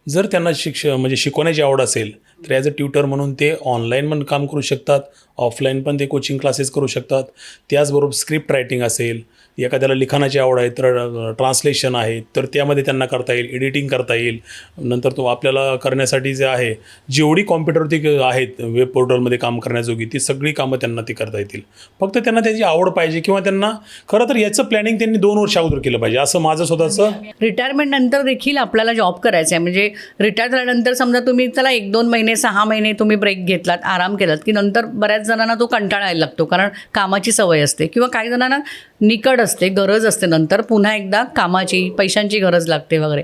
जर त्यांना म्हणजे शिकवण्याची आवड असेल तर ॲज अ ट्युटर म्हणून ते ऑनलाईन पण काम करू शकतात, ऑफलाईन पण ते कोचिंग क्लासेस करू शकतात. त्याचबरोबर स्क्रिप्ट रायटिंग असेल, एखाद्याला लिखाणाची आवड आहे तर ट्रान्सलेशन आहे तर त्यामध्ये त्यांना करता येईल, एडिटिंग करता येईल. नंतर तो आपल्याला करण्यासाठी जे आहे जेवढी कॉम्प्युटरवरती आहेत वेब पोर्टलमध्ये काम करण्याजोगी ती सगळी कामं त्यांना ती करता येतील. फक्त त्यांना त्याची आवड पाहिजे किंवा त्यांना खरं तर याचं प्लॅनिंग त्यांनी 2 वर्ष अगोदर केलं पाहिजे, असं माझं स्वतःचं. रिटायरमेंट नंतर देखील आपल्याला जॉब करायचा आहे, म्हणजे रिटायर झाल्यानंतर समजा तुम्ही चला 1-2 महिने 6 महिने तुम्ही ब्रेक घेतलात, आराम केलात की नंतर बऱ्याच जणांना तो कंटाळा यायला लागतो, कारण कामाची सवय असते किंवा काही जणांना निकड असते, गरज असते, नंतर पुन्हा एकदा कामाची पैशांची गरज लागते वगैरे.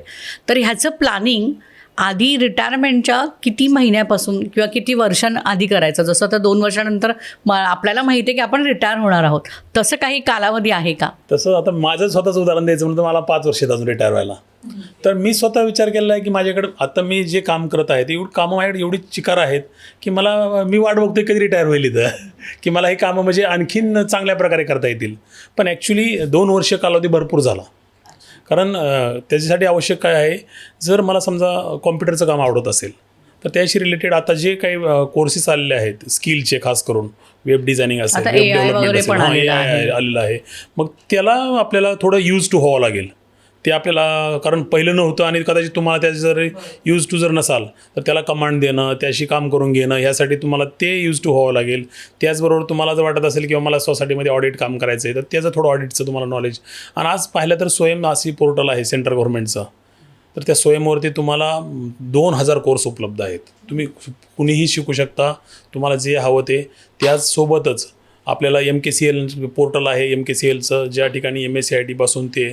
तर ह्याचं प्लॅनिंग आधी रिटायरमेंटच्या किती महिन्यापासून किंवा किती वर्षांआधी करायचं? जसं आता 2 वर्षानंतर आपल्याला माहिती आहे की आपण रिटायर होणार आहोत, तसं काही कालावधी आहे का? तसं आता माझं स्वतःचं उदाहरण द्यायचं म्हणलं तर मला 5 वर्ष आहेत अजून रिटायर व्हायला. तर मी स्वतः विचार केलेला आहे की माझ्याकडे आता मी जे काम करत आहे ते कामं माझ्याकडे एवढी चिकार आहेत की मी वाट बघतोय कधी रिटायर होईल इथं की मला हे कामं म्हणजे आणखीन चांगल्या प्रकारे करता येतील. पण ॲक्च्युली 2 वर्ष कालावधी भरपूर झाला. कारण त्याच्यासाठी आवश्यक काय आहे, जर मला समजा कॉम्प्युटरचं काम आवडत असेल तर त्याशी रिलेटेड आता जे काही कोर्सेस आलेले आहेत स्किलचे, खास करून वेब डिझायनिंग असेल, आता वेब AI डेव्हलपमेंट वगैरे असेल, पण आलेलं आहे. आलेलं आहे. मग त्याला आपल्याला थोडं यूज टू व्हावं लागेल. ते आपल्याला कारण पहिलं नव्हतं आणि कदाचित तुम्हाला त्याचं जर यूज टू जर नसाल तर त्याला कमांड देणं, त्याशी काम करून घेणं, ह्यासाठी तुम्हाला ते यूज टू व्हावं लागेल. त्याचबरोबर तुम्हाला जर वाटत असेल किंवा मला सोसायटीमध्ये ऑडिट काम करायचं आहे तर त्याचं थोडं ऑडिटचं तुम्हाला नॉलेज. आणि आज पाहिलं तर स्वयं अशी पोर्टल आहे सेंट्रल गव्हर्नमेंटचं, तर त्या स्वयंवरती तुम्हाला 2000 कोर्स उपलब्ध आहेत. तुम्ही कुणीही शिकू शकता, तुम्हाला जे हवं ते. त्याचसोबतच आपल्याला MKCL पोर्टल आहे, MKCLचं ज्या ठिकाणी MSCIT पासून ते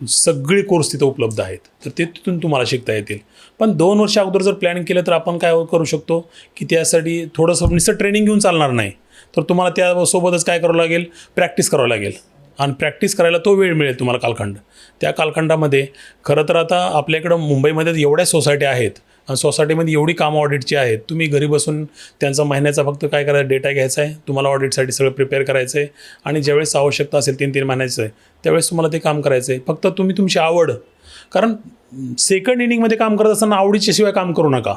सगळे कोर्स तिथं उपलब्ध आहेत, तर ते तिथून तुम्हाला शिकता येतील. पण 2 वर्ष अगोदर जर प्लॅन केलं तर आपण काय करू शकतो की त्यासाठी थोडंसं नुसतं ट्रेनिंग घेऊन चालणार नाही, तर तुम्हाला त्यासोबतच काय करावं लागेल, प्रॅक्टिस करावं लागेल. आणि प्रॅक्टिस करायला तो वेळ मिळेल तुम्हाला कालखंड. त्या कालखंडामध्ये खरं तर आता आपल्याकडं मुंबईमध्ये एवढ्या सोसायट्या आहेत आणि सोसायटीमध्ये एवढी कामं ऑडिटची आहेत, तुम्ही घरी बसून त्यांचा महिन्याचा फक्त काय करायचं, डेटा घ्यायचा आहे, तुम्हाला ऑडिटसाठी सगळं प्रिपेअर करायचं आहे आणि ज्यावेळेस आवश्यकता असेल 3-3 महिन्याचं आहे त्यावेळेस तुम्हाला ते काम करायचं आहे. फक्त तुम्ही तुमची आवड, कारण सेकंड इनिंगमध्ये काम करत असताना आवडीच्याशिवाय काम करू नका.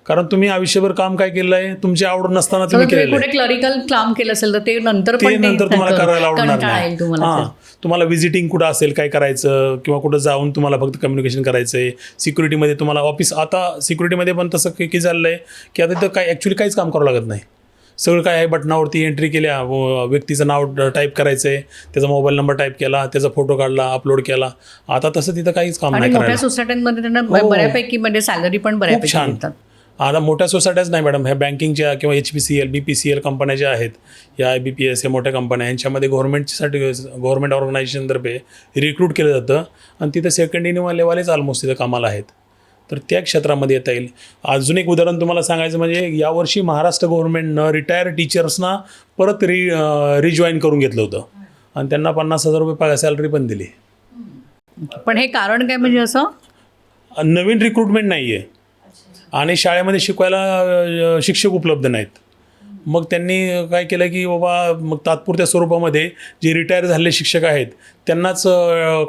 कारण तुम्ही आयुष्यभर काम काय केलं आहे, तुमची आवड नसताना तुम्ही केलेलं आहे. कुठे क्लरिकल काम केलं असेल तर ते नंतर ते नंतर तुम्हाला करायला आवडणार कंटाळा येईल नाही. तुम्हाला. हां, तुम्हाला व्हिजिटिंग कुठं असेल, काय करायचं किंवा कुठं जाऊन तुम्हाला फक्त कम्युनिकेशन करायचं आहे. सिक्युरिटीमध्ये तुम्हाला ऑफिस, आता सिक्युरिटीमध्ये पण तसं की झालं आहे की आता तिथं काय ॲक्च्युली काहीच काम करावं लागत नाही. सगळं काय आहे, बटनावरती एंट्री केल्या, व्यक्तीचं नाव टाईप करायचं आहे, त्याचा मोबाईल नंबर टाईप केला, त्याचा फोटो काढला, अपलोड केला. आता तसं तिथं काहीच काम आणि नाही मोठ्या करायला. सोसायट्यांमध्ये त्यांना बऱ्यापैकी म्हणजे सॅलरी पण खूप बऱ्यापैकी छान. देतात. आता मोठ्या सोसायट्याच नाही मॅडम, ह्या बँकिंगच्या किंवा HPCL, BPCL कंपन्या ज्या आहेत, या IBPS, या मोठ्या कंपन्या, यांच्यामध्ये गव्हर्नमेंट ऑर्गनायझेशनतर्फे रिक्रूट केलं जातं आणि तिथं सेकंड इनिंगवालेवालेच ऑलमोस्ट तिथं कामाला आहेत. तर त्या क्षेत्रामध्ये येता येईल. अजून एक उदाहरण तुम्हाला सांगायचं म्हणजे यावर्षी महाराष्ट्र गव्हर्नमेंटनं रिटायर्ड टीचर्सना परत रिजॉईन करून घेतलं होतं आणि त्यांना 50,000 रुपये सॅलरी पण दिली. पण हे कारण काय, म्हणजे असं नवीन रिक्रुटमेंट नाही आहे आणि शाळेमध्ये शिकवायला शिक्षक उपलब्ध नाहीत. मग त्यांनी काय केलं की बाबा मग तात्पुरत्या स्वरूपामध्ये जे रिटायर झालेले शिक्षक आहेत त्यांनाच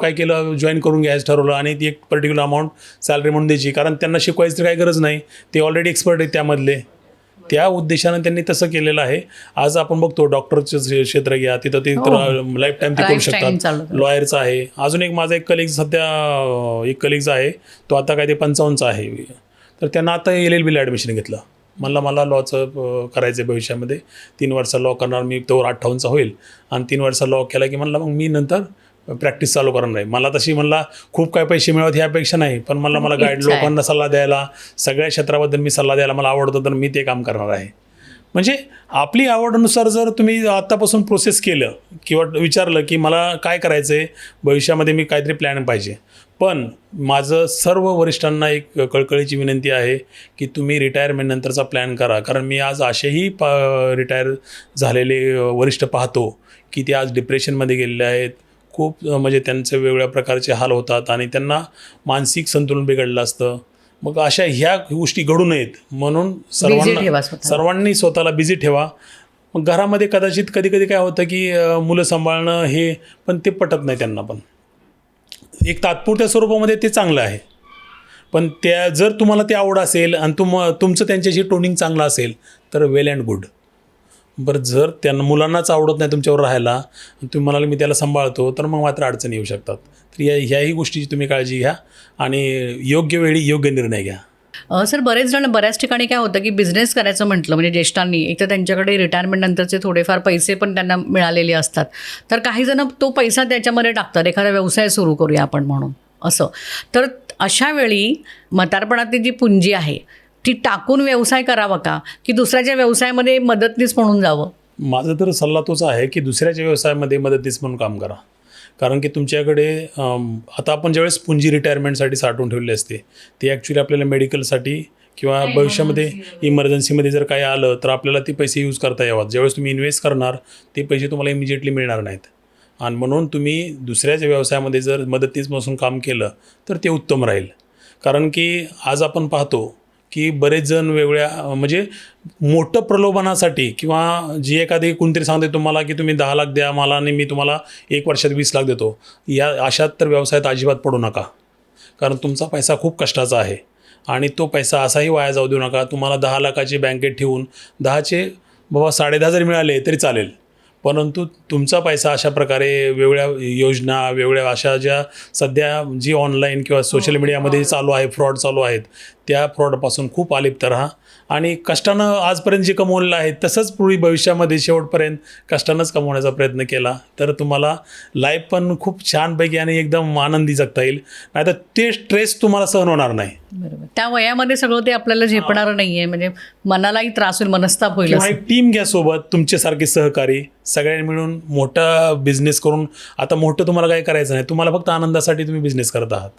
काय केलं, जॉईन करून घ्यायचं ठरवलं आणि ती एक पर्टिक्युलर अमाऊंट सॅलरी म्हणून द्यायची, कारण त्यांना शिकवायची काही गरज नाही, ते ऑलरेडी एक्सपर्ट आहेत त्यामधले. त्या उद्देशानं त्यांनी तसं केलेलं आहे. आज आपण बघतो डॉक्टरचं क्षेत्र घ्या, तिथं ते लाईफ टाईम ते करू शकतात. लॉयरचं आहे. अजून एक माझा एक कलिग्ज आहे, तो आता काय ते 55चा आहे, तर त्यांना आता LLBला ॲडमिशन घेतलं. मला लॉचं करायचं आहे भविष्यामध्ये, 3 वर्ष लॉ करणार मी, तोवर 58चा होईल आणि 3 वर्ष लॉ केला की म्हणलं मग मी नंतर प्रॅक्टिस चालू करणार नाही. मला तशी म्हणला खूप काय पैसे मिळवत ह्यापेक्षा नाही, पण मला गाईड, लोकांना सल्ला द्यायला, सगळ्या क्षेत्राबद्दल मी सल्ला द्यायला मला आवडतं, तर मी ते काम करणार आहे. म्हणजे आपली आवडीनुसार जर तुम्ही आत्तापासून प्रोसेस केलं किंवा विचारलं की मला काय करायचं आहे भविष्यामध्ये, मी काहीतरी प्लॅन पाहिजे. पण माझं सर्व वरिष्ठांना एक कळकळीची विनंती आहे की तुम्ही रिटायरमेंटनंतरचा प्लॅन करा. कारण मी आज असेही रिटायर झालेले वरिष्ठ पाहतो की ते आज डिप्रेशनमध्ये गेलेले आहेत. खूप म्हणजे त्यांचे वेगवेगळ्या प्रकारचे हाल होतात आणि त्यांना मानसिक संतुलन बिघडलं असतं. मग अशा ह्या गोष्टी घडू नयेत म्हणून सर्वांनी स्वतःला बिझी ठेवा. मग घरामध्ये कदाचित कधी काय होतं की मुलं सांभाळणं हे पण ते पटत नाही त्यांना, पण एक तात्पुरत्या स्वरूपामध्ये ते चांगलं आहे. पण त्या जर तुम्हाला ती आवड असेल आणि तुमचं त्यांच्याशी टोनिंग चांगलं असेल तर वेल अँड गुड. बरं, जर त्यांना मुलांनाच आवडत नाही तुमच्यावर राहायला आणि तुम्ही म्हणाले मी त्याला सांभाळतो, तर मग मात्र अडचणी येऊ शकतात. तर ह्याही गोष्टीची तुम्ही काळजी घ्या आणि योग्य वेळी योग्य निर्णय घ्या. सर, बऱ्याच ठिकाणी काय होतं की बिझनेस करायचं म्हटलं म्हणजे ज्येष्ठांनी एक तर त्यांच्याकडे रिटायरमेंट नंतरचे थोडेफार पैसे पण त्यांना मिळालेले असतात, तर काही जण तो पैसा त्याच्यामध्ये टाकतात, एखादा व्यवसाय सुरू करूया आपण म्हणून असं. तर अशा वेळी म्हातारपणातली जी पुंजी आहे ती टाकून व्यवसाय करावा का, की दुसऱ्याच्या व्यवसायामध्ये मदतनीस म्हणून जावं? माझा तर सल्ला तोच आहे की दुसऱ्याच्या व्यवसायामध्ये मदतीस म्हणून काम करा. कारण की तुमच्याकडे आता आपण ज्यावेळेस पुंजी रिटायरमेंटसाठी साठवून ठेवली असते ती ॲक्च्युली आपल्याला मेडिकलसाठी किंवा भविष्यामध्ये इमर्जन्सीमध्ये जर काही आलं तर आपल्याला ते पैसे यूज करता यावात. ज्यावेळेस तुम्ही इन्व्हेस्ट करणार ते पैसे तुम्हाला इमिजिएटली मिळणार नाहीत. आणि म्हणून तुम्ही दुसऱ्याच्या व्यवसायामध्ये जर मदतीस बसून काम केलं तर ते उत्तम राहील. कारण की आज आपण पाहतो की बरेच जण वेगळ्या म्हणजे मोठं प्रलोभनासाठी किंवा जी एखादी कोणतरी सांगते तुम्हाला की तुम्ही 10 लाख द्या मला आणि मी तुम्हाला 1 वर्षात 20 लाख देतो, या अशात तर व्यवसायात अजिबात पडू नका. कारण तुमचा पैसा खूप कष्टाचा आहे आणि तो पैसा असाही वाया जाऊ देऊ नका. तुम्हाला 10 लाखाची बँकेत ठेवून 10चे बाबा 10.5 जरी मिळाले तरी चालेल, परंतु तुमचा पैसा अशा प्रकारे वेगळ्या योजना, वेगळ्या अशा ज्या सध्या जी ऑनलाईन किंवा सोशल मीडियामध्ये चालू आहे, फ्रॉड चालू आहेत, त्या फ्रॉडपासून खूप अलिप्त राहा. आणि कष्टानं आजपर्यंत जे कमवलेलं आहे तसंच पुढे भविष्यामध्ये शेवटपर्यंत कष्टानंच कमवण्याचा प्रयत्न केला तर तुम्हाला लाईफ पण खूप छानपैकी आणि एकदम आनंदी जगता येईल. नाहीतर ते स्ट्रेस तुम्हाला सहन होणार नाही. बरोबर, त्या वयामध्ये सगळं ते आपल्याला झेपणार नाही आहे, म्हणजे मनालाही त्रास होईल, मनस्ताप होईल. किंवा एक टीम घ्या सोबत, तुमच्यासारखे सहकारी सगळ्यांनी मिळून मोठा बिझनेस करून. आता मोठं तुम्हाला काय करायचं नाही, तुम्हाला फक्त आनंदासाठी तुम्ही बिझनेस करत आहात.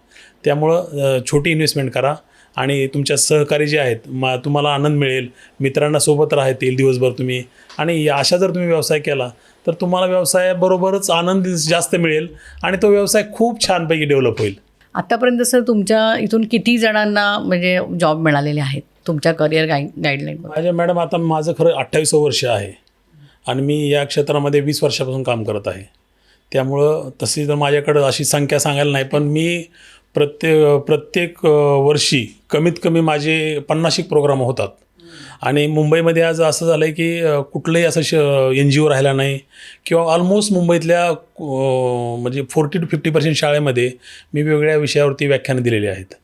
त्यामुळं छोटी इन्व्हेस्टमेंट करा आणि तुमच्या सहकारी जे आहेत तुम्हाला आनंद मिळेल, मित्रांना सोबत राहतील दिवसभर तुम्ही. आणि अशा जर तुम्ही व्यवसाय केला तर तुम्हाला व्यवसायाबरोबरच आनंद जास्त मिळेल आणि तो व्यवसाय खूप छानपैकी डेव्हलप होईल. आत्तापर्यंत सर तुमच्या इथून किती जणांना म्हणजे जॉब मिळालेले आहेत तुमच्या करिअर गाईडलाईन? माझ्या मॅडम आता माझं खरं 28वं वर्ष आहे आणि मी या क्षेत्रामध्ये 20 वर्षापासून काम करत आहे. त्यामुळं तशी तर माझ्याकडं अशी संख्या सांगायला नाही, पण मी प्रत्येक वर्षी कमीत कमी माझे 50 प्रोग्राम होतात. आणि मुंबईमध्ये आज असं झालं आहे की कुठलंही असं NGO राहिला नाही किंवा ऑलमोस्ट मुंबईतल्या म्हणजे 40 to 50% शाळेमध्ये मी वेगवेगळ्या विषयावरती व्याख्यानं दिलेली आहेत,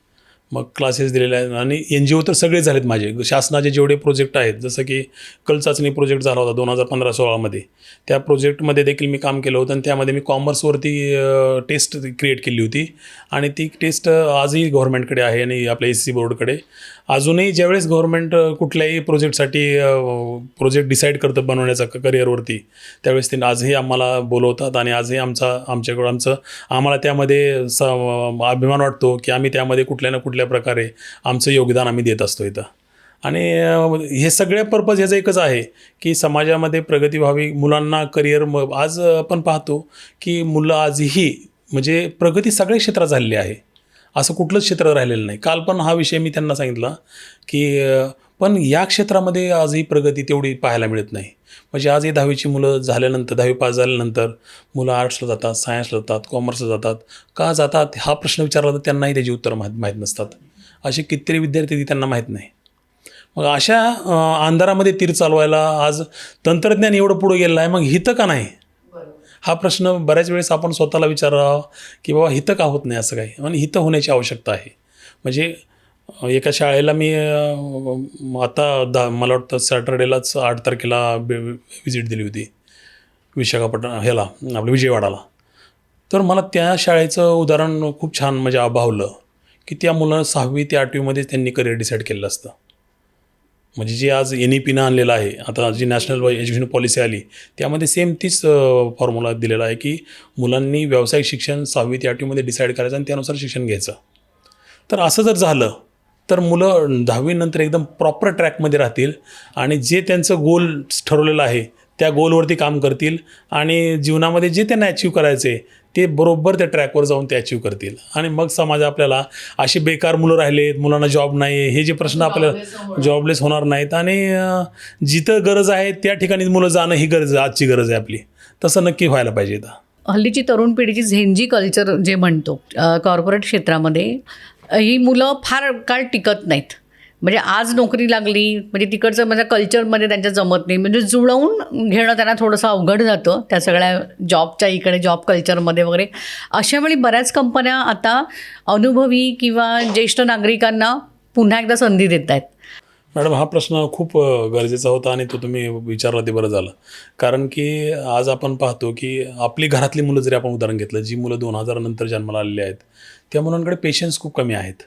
मग क्लासेस दिलेले आहेत. आणि NGO तर सगळे झालेत माझे. शासनाचे जेवढे प्रोजेक्ट आहेत, जसं की कलचाचणी प्रोजेक्ट झाला होता 2015-16मध्ये, त्या प्रोजेक्टमध्ये देखील मी काम केलं होतं आणि त्यामध्ये मी कॉमर्सवरती टेस्ट क्रिएट केली होती आणि ती टेस्ट आजही गव्हर्नमेंटकडे आहे आणि आपल्या SC बोर्डकडे. अजूनही ज्यावेळेस गव्हर्नमेंट कुठल्याही प्रोजेक्टसाठी प्रोजेक्ट डिसाईड करतं बनवण्याचा करिअरवरती, त्यावेळेस ते आजही आम्हाला बोलवतात आणि आजही आम्हाला त्यामध्ये अभिमान वाटतो की आम्ही त्यामध्ये कुठल्या ना कुठल्या प्रकारे आमचं योगदान आम्ही देत असतो इथं. आणि हे सगळे पर्पज ह्याचं एकच आहे की समाजामध्ये प्रगती व्हावी, मुलांना करिअर. आज आपण पाहतो की मुलं आजही म्हणजे प्रगती सगळ्या क्षेत्रात झालेली आहे, असं कुठलंच क्षेत्र राहिलेलं नाही. काल पण हा विषय मी त्यांना सांगितला की पण या क्षेत्रामध्ये आजही प्रगती तेवढी पाहायला मिळत नाही. म्हणजे आजही 10वीची मुलं झाल्यानंतर, 10वी पास झाल्यानंतर मुलं आर्ट्सला जातात, सायन्सला जातात, कॉमर्सला जातात. का जातात हा प्रश्न विचारला तर त्यांनाही त्याची उत्तरं माहीत नसतात. असे कितीतरी विद्यार्थी त्यांना माहीत नाही. मग अशा अंधारामध्ये तीर चालवायला आज तंत्रज्ञान एवढं पुढं गेलं आहे, मग हितं का नाही हा प्रश्न बऱ्याच वेळेस आपण स्वतःला विचारावा की बाबा हितं का होत नाही असं काही. आणि हितं होण्याची आवश्यकता आहे. म्हणजे एका शाळेला मी आता मला वाटतं सॅटर्डेलाच 8 तारखेला व्हिजिट दिली होती ह्याला आपल्या विजयवाडाला. तर मला त्या शाळेचं उदाहरण खूप छान म्हणजे भावलं की त्या मुलं 6वी ते 8वीमध्ये त्यांनी करिअर डिसाईड केलेलं असतं. म्हणजे जे आज NEPनं आणलेलं आहे, आता जी नॅशनल एज्युकेशन पॉलिसी आली त्यामध्ये सेम तीच फॉर्म्युला दिलेला आहे की मुलांनी व्यावसायिक शिक्षण 6वी ते 8वीमध्ये डिसाईड करायचं आणि त्यानुसार शिक्षण घ्यायचं. तर असं जर झालं तर मुलं 10वी नंतर एकदम प्रॉपर ट्रॅकमध्ये राहतील आणि जे त्यांचं गोल ठरवलेलं आहे त्या गोलवरती काम करतील आणि जीवनामध्ये जे त्यांना अचीव करायचं आहे ते बरोबर त्या ट्रॅकवर जाऊन ते अचीव करतील. आणि मग समाज आपल्याला अशी बेकार मुलं राहिलेत, मुलांना जॉब नाही, हे जे प्रश्न आपल्याला जॉबलेस होणार नाहीत. आणि जिथं गरज आहे त्या ठिकाणी मुलं जाणं ही गरज आजची गरज आहे आपली. तसं नक्की व्हायला पाहिजे. हल्लीची तरुण पिढीची झेंजी कल्चर जे म्हणतो कॉर्पोरेट क्षेत्रामध्ये ही मुलं फार काळ टिकत नाहीत. म्हणजे आज नोकरी लागली म्हणजे तिकडचं म्हणजे कल्चरमध्ये त्यांच्या जमत नाही, म्हणजे जुळवून घेणं त्यांना थोडंसं अवघड जातं त्या सगळ्या जॉबच्या इकडे जॉब कल्चरमध्ये वगैरे. अशा वेळी बऱ्याच कंपन्या आता अनुभवी किंवा ज्येष्ठ नागरिकांना पुन्हा एकदा संधी देत आहेत. मॅडम, हा प्रश्न खूप गरजेचा होता आणि तो तुम्ही विचारला ते बरं झालं. कारण की आज आपण पाहतो की आपली घरातली मुलं जरी आपण उदाहरण घेतलं, जी मुलं 2000 नंतर जन्माला आलेली आहेत, त्या मुलांकडे पेशन्स खूप कमी आहेत.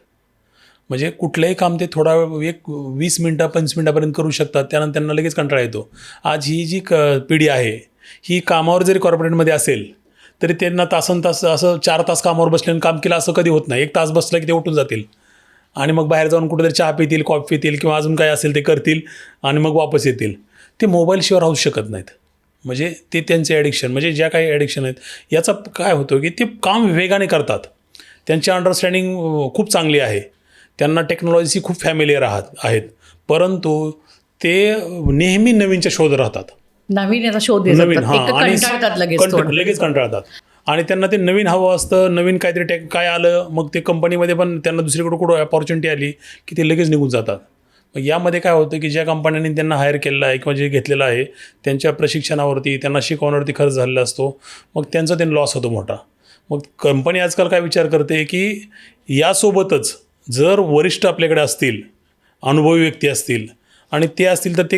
म्हणजे कुठलंही काम ते थोडा एक 20 मिनटं 25 मिनटापर्यंत करू शकतात, त्यानंतर त्यांना लगेच कंटाळा येतो. आज ही जी पिढी आहे, ही कामावर जरी कॉर्पोरेटमध्ये असेल तरी त्यांना तासनतास असं 4 तास कामावर बसले आणि काम केलं असं कधी होत नाही. 1 तास बसलं की ते उठून जातील आणि मग बाहेर जाऊन कुठेतरी चहा पितील, कॉफी पितील किंवा अजून काय असेल ते करतील आणि मग वापस येतील. ते मोबाईलशिवाय राहू शकत नाहीत. म्हणजे ते त्यांचे ॲडिक्शन, म्हणजे ज्या काही ॲडिक्शन आहेत, याचा काय होतं की ते काम वेगाने करतात. त्यांची अंडरस्टँडिंग खूप चांगली आहे, त्यांना टेक्नॉलॉजीशी खूप फॅमिलियर आहेत, परंतु ते नेहमी नवीनच्या शोध राहतात. नवीन याचा शोध नवीन कंटाळतात लगेच कंटाळतात आणि त्यांना ते नवीन हवं असतं. नवीन काहीतरी काय आलं, मग ते कंपनीमध्ये पण त्यांना दुसरीकडे कुठं अपॉर्च्युनिटी आली की ते लगेच निघून जातात. मग यामध्ये काय होतं की ज्या कंपन्यांनी त्यांना हायर केलेलं आहे किंवा जे घेतलेलं आहे त्यांच्या प्रशिक्षणावरती, त्यांना शिकवण्यावरती खर्च झालेला असतो, मग त्यांचा त्यांना लॉस होतो मोठा. मग कंपनी आजकाल काय विचार करते की यासोबतच जर वरिष्ठ आपल्याकडे असतील, अनुभवी व्यक्ती असतील आणि ते असतील तर ते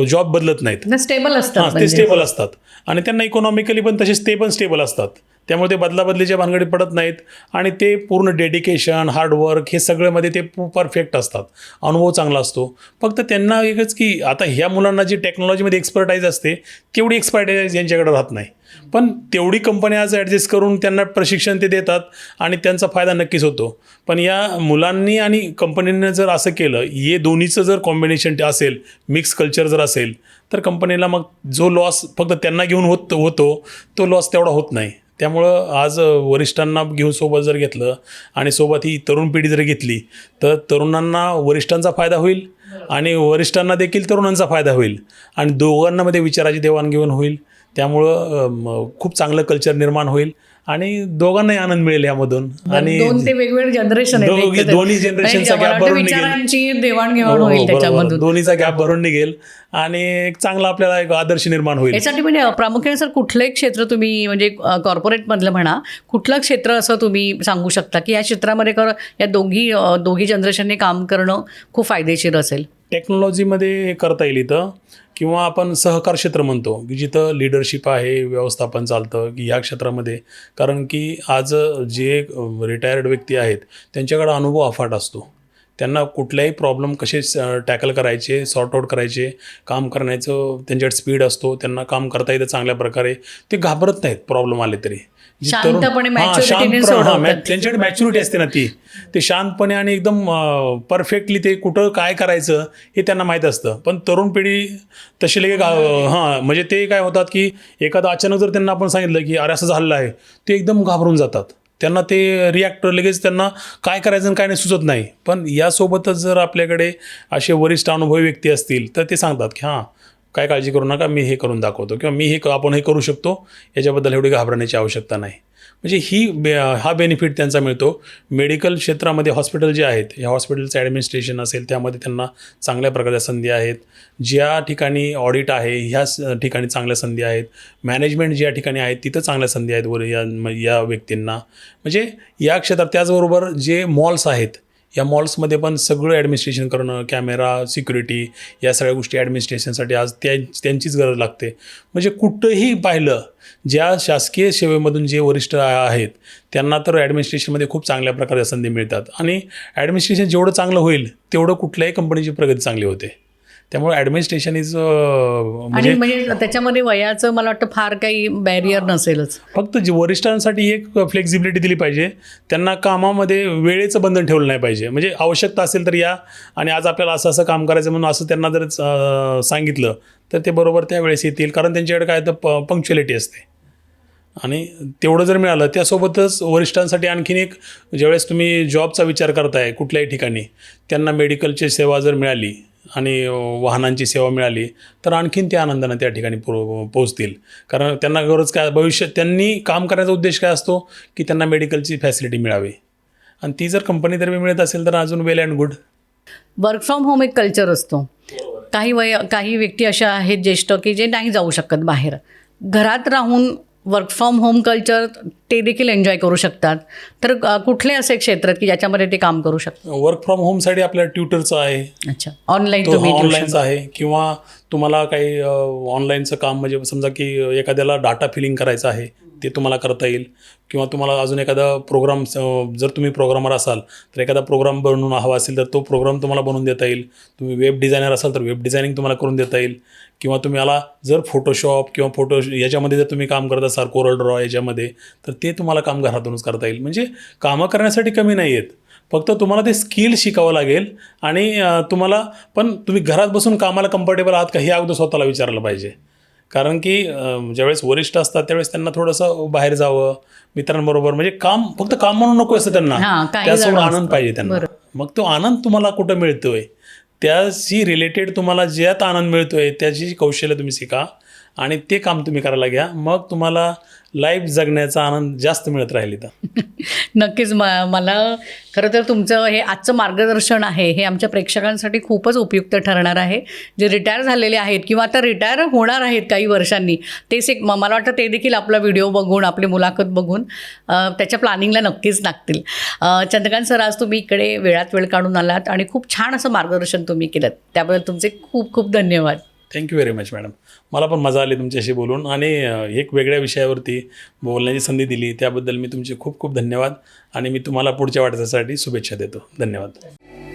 जॉब बदलत नाहीत, स्टेबल असतात. ते स्टेबल असतात आणि त्यांना इकॉनॉमिकली पण तसेच ते पण स्टेबल असतात. त्यामुळे ते बदलाबदलीच्या भानगडीत पडत नाहीत आणि ते पूर्ण डेडिकेशन, हार्डवर्क हे सगळ्यामध्ये ते परफेक्ट असतात. अनुभव चांगला असतो. फक्त त्यांना एकच की आता ह्या मुलांना जी टेक्नॉलॉजीमध्ये एक्सपर्टाईज असते तेवढी एक्सपर्टाईज यांच्याकडे राहत नाही. पण तेवढी कंपन्या आज ॲडजस्ट करून त्यांना प्रशिक्षण ते देतात आणि त्यांचा फायदा नक्कीच होतो. पण या मुलांनी आणि कंपनीनं जर असं केलं, हे दोन्हीचं जर कॉम्बिनेशन असेल, मिक्स कल्चर जर असेल, तर कंपनीला मग जो लॉस फक्त त्यांना घेऊन होतो तो लॉस तेवढा होत नाही. त्यामुळं आज वरिष्ठांना घेऊन सोबत जर घेतलं आणि सोबत ही तरुण पिढी जर घेतली तर तरुणांना वरिष्ठांचा फायदा होईल आणि वरिष्ठांना देखील तरुणांचा फायदा होईल आणि दोघांनामध्ये विचाराची देवाणघेवाण होईल. त्यामुळं खूप चांगलं कल्चर निर्माण होईल आणि दोघांनाही आनंद मिळेल यामधून. आणि दोन ते वेगवेगळे जनरेशन आहेत, दोन्ही जनरेशनचा गॅप भरून निघेल, विचारांची देवाणघेवाण होईल त्याच्यामधून, दोन्हीचा गॅप भरून निघेल आणि एक चांगला आपल्याला एक आदर्श निर्माण होईल. यासाठी म्हणजे प्रामुख्याने सर कुठलंही क्षेत्र तुम्ही म्हणजे कॉर्पोरेटमधलं म्हणा, कुठलं क्षेत्र असं तुम्ही सांगू शकता की या क्षेत्रामध्ये या दोघी जनरेशनने काम करणं खूप फायदेशीर असेल? टेक्नॉलॉजीमध्ये हे करता येईल इथं, किंवा आपण सहकार क्षेत्र म्हणतो की जिथं लिडरशिप आहे, व्यवस्थापन चालतं की ह्या क्षेत्रामध्ये. कारण की आज जे रिटायर्ड व्यक्ती आहेत त्यांच्याकडे अनुभव अफाट असतो. त्यांना कुठल्याही प्रॉब्लेम कसे टॅकल करायचे, सॉर्ट आऊट करायचे, काम करण्याचं त्यांच्याकडे स्पीड असतो, त्यांना काम करता येतं चांगल्या प्रकारे. ते घाबरत नाहीत प्रॉब्लेम आले तरी. त्यांच्याकडे मॅच्युरिटी असते ना, ते शांतपणे आणि एकदम परफेक्टली ते कुठं काय करायचं हे त्यांना माहीत असतं. पण तरुण पिढी तशी लगे म्हणजे ते काय होतात की एखादं अचानक जर त्यांना आपण सांगितलं की अरे असं झालं आहे, ते एकदम घाबरून जातात. त्यांना ते रिॲक्ट लगेच त्यांना काय करायचं आणि काय नाही सुचत नाही. पण यासोबतच जर आपल्याकडे असे वरिष्ठ अनुभवी व्यक्ती असतील तर ते सांगतात की हां, काय काळजी करू नका, मी हे करून दाखवतो किंवा आपण हे करू शकतो, याच्याबद्दल एवढी घाबरण्याची आवश्यकता नाही. म्हणजे हा बेनिफिट त्यांचा मिळतो. मेडिकल क्षेत्रामध्ये हॉस्पिटल जे आहेत, या हॉस्पिटलचं ॲडमिनिस्ट्रेशन असेल त्यामध्ये त्यांना चांगल्या प्रकारच्या संधी आहेत. ज्या ठिकाणी ऑडिट आहे ह्याच ठिकाणी चांगल्या संधी आहेत. मॅनेजमेंट ज्या ठिकाणी आहेत तिथं चांगल्या संधी आहेत या व्यक्तींना. म्हणजे या क्षेत्रात त्याचबरोबर जे मॉल्स आहेत, या मॉल्समध्ये पण सगळं ॲडमिनिस्ट्रेशन करणं, कॅमेरा, सिक्युरिटी, या सगळ्या गोष्टी ॲडमिनिस्ट्रेशनसाठी आज त्यांचीच गरज लागते. म्हणजे कुठंही पाहिलं, ज्या शासकीय सेवेमधून जे वरिष्ठ आहेत त्यांना तर ॲडमिनिस्ट्रेशनमध्ये खूप चांगल्या प्रकारच्या संधी मिळतात आणि ॲडमिनिस्ट्रेशन जेवढं चांगलं होईल तेवढं कुठल्याही कंपनीची प्रगती चांगली होते. त्यामुळे ॲडमिनिस्ट्रेशन इज म्हणजे त्याच्यामध्ये वयाचं मला वाटतं फार काही बॅरियर नसेलच. फक्त वरिष्ठांसाठी एक फ्लेक्झिबिलिटी दिली पाहिजे. त्यांना कामामध्ये वेळेचं बंधन ठेवलं नाही पाहिजे. म्हणजे आवश्यकता असेल तर या, आणि आज आपल्याला असं असं काम करायचं म्हणून असं त्यांना जर सांगितलं तर ते बरोबर त्यावेळेस येतील. कारण त्यांच्याकडे काय तर पंक्च्युअलिटी असते आणि तेवढं जर मिळालं. त्यासोबतच वरिष्ठांसाठी आणखीन एक, ज्यावेळेस तुम्ही जॉबचा विचार करताय कुठल्याही ठिकाणी, त्यांना मेडिकलची सेवा जर मिळाली आणि वाहनांची सेवा मिळाली तर आणखीन ते आनंदानं त्या ठिकाणी पोहोचतील. कारण त्यांना गरज काय, भविष्यात त्यांनी काम करण्याचा उद्देश काय असतो की त्यांना मेडिकलची फॅसिलिटी मिळावी आणि ती जर कंपनीतर्फे मिळत असेल तर अजून well and good. Work from home एक कल्चर असतो. काही व्यक्ती अशा आहेत ज्येष्ठ की जे नाही जाऊ शकत बाहेर, घरात राहून वर्क फ्रॉम होम कल्चर ते देखील एन्जॉय करू शकतात. तर कुठले असे क्षेत्र आहेत की ज्याच्यामध्ये ते काम करू शकतात? वर्क फ्रॉम होमसाठी आपल्या ट्युटरचं आहे, अच्छा, ऑनलाईन तो तुम्ही ऑनलाईनचं आहे, किंवा तुम्हाला काही ऑनलाईनचं काम म्हणजे समजा की एखाद्याला डाटा फिलिंग करायचं आहे ते तुम्हाला करता येईल, किंवा तुम्हाला अजून एखादा प्रोग्राम जर तुम्ही प्रोग्रामर असाल तर एखादा प्रोग्राम बनवून हवा असेल तर तो प्रोग्राम तुम्हाला बनवून देता येईल. तुम्ही वेब डिझायनर असाल तर वेब डिझायनिंग तुम्हाला करून देता येईल, किंवा तुम्हाला जर फोटोशॉप किंवा याच्यामध्ये जर तुम्ही काम करत असाल कोरल ड्रॉ याच्यामध्ये, तर ते तुम्हाला काम घरातूनच करता येईल. म्हणजे कामं करण्यासाठी कमी नाही आहेत, फक्त तुम्हाला ते स्किल शिकावं लागेल. आणि तुम्हाला पण तुम्ही घरात बसून कामाला कम्फर्टेबल आहात का हे अगोदर स्वतःला विचारलं पाहिजे. कारण की ज्यावेळेस वरिष्ठ असतात त्यावेळेस त्यांना थोडंसं बाहेर जावं मित्रांबरोबर, म्हणजे काम फक्त काम म्हणून नको असतं त्यांना, हां, काही त्यासोबत जण आनंद असतात. पाहिजे त्यांना. मग तो आनंद तुम्हाला कुठं मिळतोय, त्याशी रिलेटेड तुम्हाला ज्यात आनंद मिळतोय त्याची कौशल्य तुम्ही शिका आणि ते काम तुम्ही करायला घ्या. मग तुम्हाला लाईफ जगण्याचा आनंद जास्त मिळत राहील इथं. नक्कीच. मला खरं तर तुमचं हे आजचं मार्गदर्शन आहे हे आमच्या प्रेक्षकांसाठी खूपच उपयुक्त ठरणार आहे. जे रिटायर झालेले आहेत किंवा आता रिटायर होणार आहेत काही वर्षांनी, तेच एक मला वाटतं ते देखील आपला व्हिडिओ बघून, आपली मुलाखत बघून त्याच्या प्लॅनिंगला नक्कीच लागतील. चंद्रकांत सर, आज तुम्ही इकडे वेळात वेळ काढून आलात आणि खूप छान असं मार्गदर्शन तुम्ही केलं, त्याबद्दल तुमचे खूप खूप धन्यवाद. Thank you very much madam. मला पण मजा आली तुमच्याशी बोलून आणि एक वेगळ्या विषयावरती बोलण्याची संधी दिली त्याबद्दल मी तुमचे खूप खूप धन्यवाद आणि मी तुम्हाला पुढच्या वाटचालीसाठी शुभेच्छा देतो. धन्यवाद.